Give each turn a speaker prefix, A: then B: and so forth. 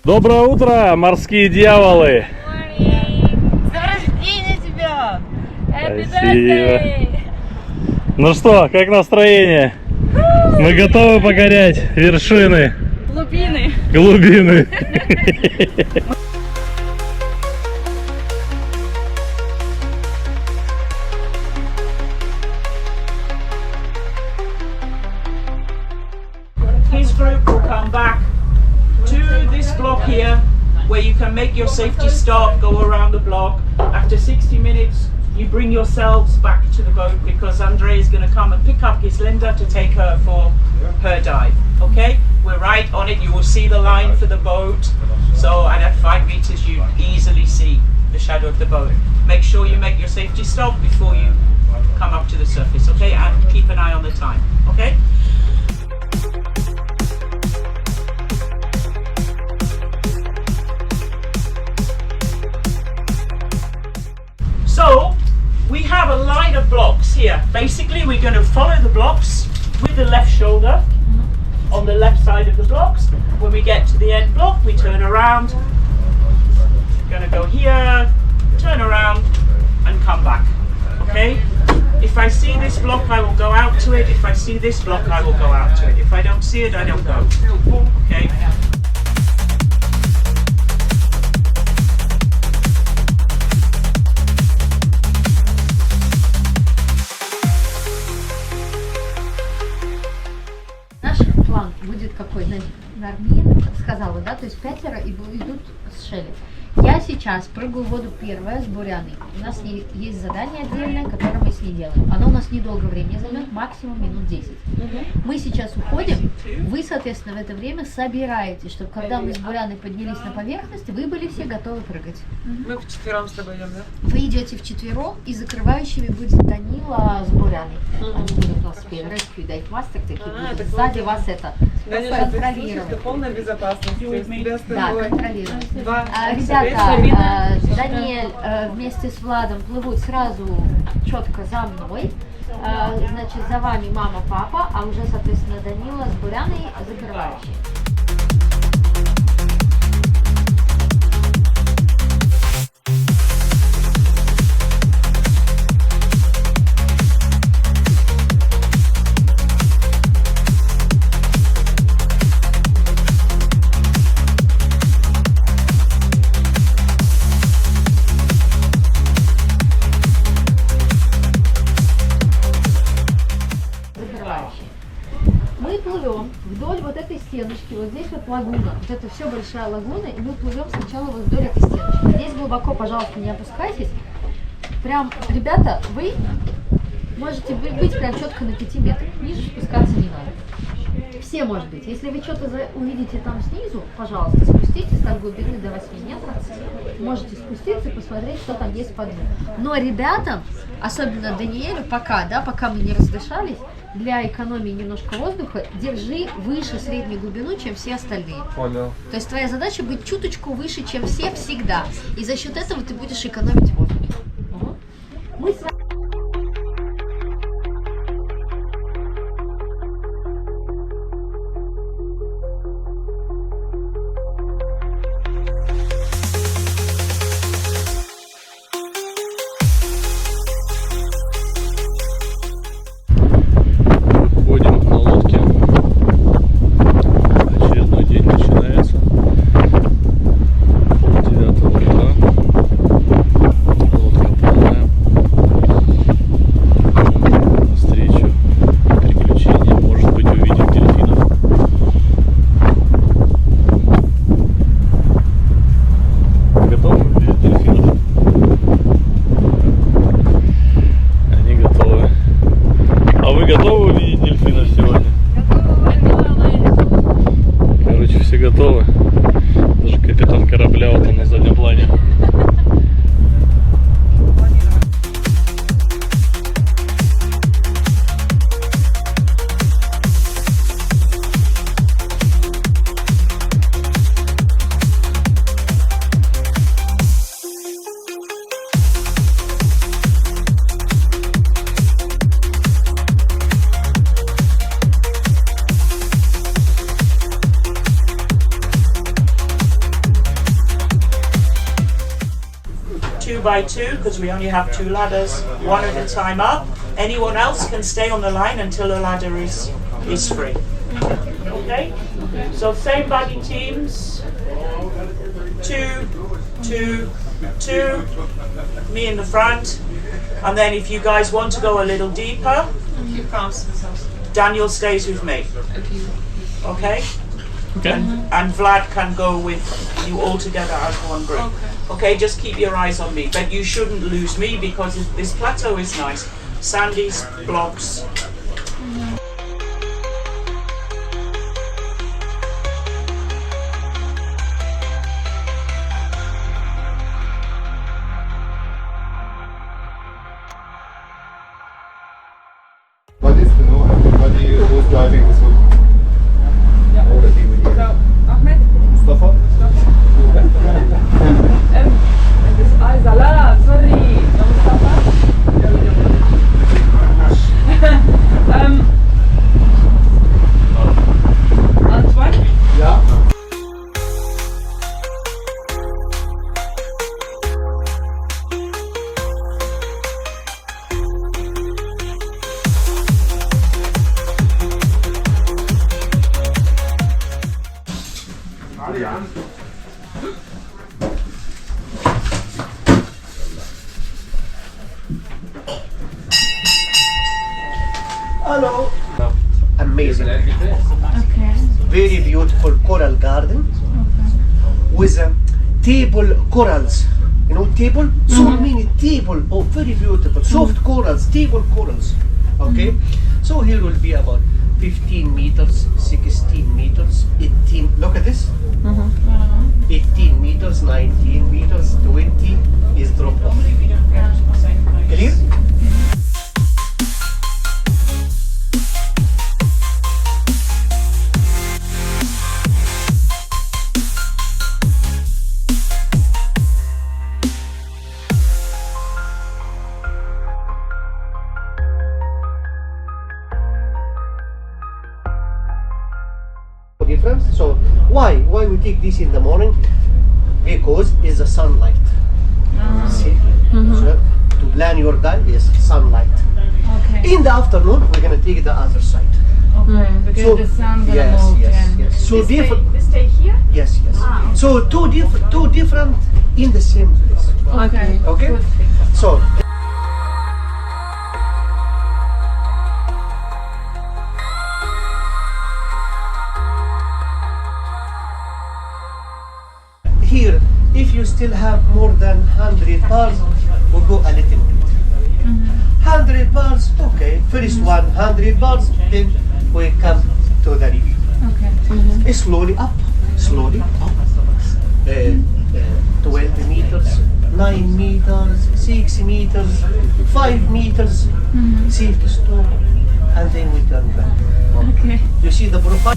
A: Доброе утро, морские дьяволы!
B: С днем рождения тебя!
A: Спасибо. Ну что, как настроение? Мы готовы покорять вершины. Глубины.
C: His group will come back to this block here where you can make your safety stop, go around the block. After 60 minutes you bring yourselves back to the boat because Andre is going to come and pick up his Linda to take her for her dive. Okay, we're right on it. You will see the line for the boat, so and at 5 meters you easily see the shadow of the boat. Make sure you make your safety stop before you come up to the surface, okay, and keep an eye on the time, okay. So, we have a line of blocks here. Basically, we're going to follow the blocks with the left shoulder on the left side of the blocks. When we get to the end block, we turn around. We're going to go here, turn around, and come back. Okay? If I see this block, I will go out to it. If I see this block, I will go out to it. If I don't see it, I don't go. Okay?
B: Будет какой? Нормин сказала, да? То есть 5 идут с Шелли. Я сейчас прыгаю в воду первая с Буряной. У нас есть задание отдельное, которое мы с ней делаем. Оно у нас недолго времени займет, максимум минут 10. Мы сейчас уходим, вы, соответственно, в это время собираетесь, чтобы когда мы с Буряной поднялись на поверхность, вы были все готовы прыгать.
D: Мы вчетвером с тобой идем, да?
B: Вы идете вчетвером, и закрывающими будет Данила с Буряной. Они будут у нас rescue dive master, такие будут сзади вас это контролировать.
D: Это полная безопасность.
B: Да, контролировать.
D: Ребята,
B: Даниэль вместе с Владом плывут сразу четко за мной. Значит, за вами мама, папа, а уже, соответственно, Данила с Буряной закрывающие. Мы плывем вдоль вот этой стеночки, вот здесь вот лагуна, вот это все большая лагуна, и мы плывем сначала вот вдоль этой стеночки. Здесь глубоко, пожалуйста, не опускайтесь. Прям, ребята, вы можете быть прям четко на 5 метрах, ниже спускаться не надо. Все, может быть. Если вы что-то увидите там снизу, пожалуйста, спуститесь от глубины до 8 метров. Можете спуститься и посмотреть, что там есть под ним. Но ребятам, особенно Даниэлю, пока мы не раздышались, для экономии немножко воздуха, держи выше средней глубину, чем все остальные.
D: Понял.
B: То есть твоя задача быть чуточку выше, чем все всегда. И за счет этого ты будешь экономить воздух. Мы с вами...
C: by 2 because we only have 2 ladders, one at a time up. Anyone else can stay on the line until a ladder is free. Okay? So same body teams. 2, 2, 2. Me in the front. And then if you guys want to go a little deeper, Daniel stays with me. Okay?
A: Okay.
C: And Vlad can go with you all together as one group. Okay, just keep your eyes on me. But you shouldn't lose me because this plateau is nice. Sandy blocks.
E: What is the know everybody who's driving this one? All the people here.
D: So, Ahmed,
E: Mustafa?
D: this eyes a lot, sorry. No, Mustafa. Antoine?
E: Yeah.
F: Hello. Amazing. Very beautiful coral garden with table corals. You know, table? So many table, very beautiful, soft corals, table corals. Okay? So here will be about 15 meters, 16 meters, 18. Look at this. 18 meters, 19 meters, 20 is drop off. Clear? Difference. So why we take this in the morning? Because it's the sunlight. See? So to plan your day is sunlight.
G: Okay.
F: In the afternoon we're gonna take the other side.
G: Okay. Because
F: So
G: the sun gonna
F: yes,
G: move.
F: yes,
G: and
F: yes. So different.
C: They stay here?
F: Yes, yes. So two different in the same place.
G: Okay.
F: Okay.
G: Good.
F: So. Here, if you still have more than 100 bars, we'll go a little bit. 100 bars, okay. First 100 bars, then we come to the review.
G: Okay.
F: Slowly up. 12 meters, 9 meters, 6 meters, 5 meters, safe to stop, and then we turn back.
G: Okay.
F: You see the profile?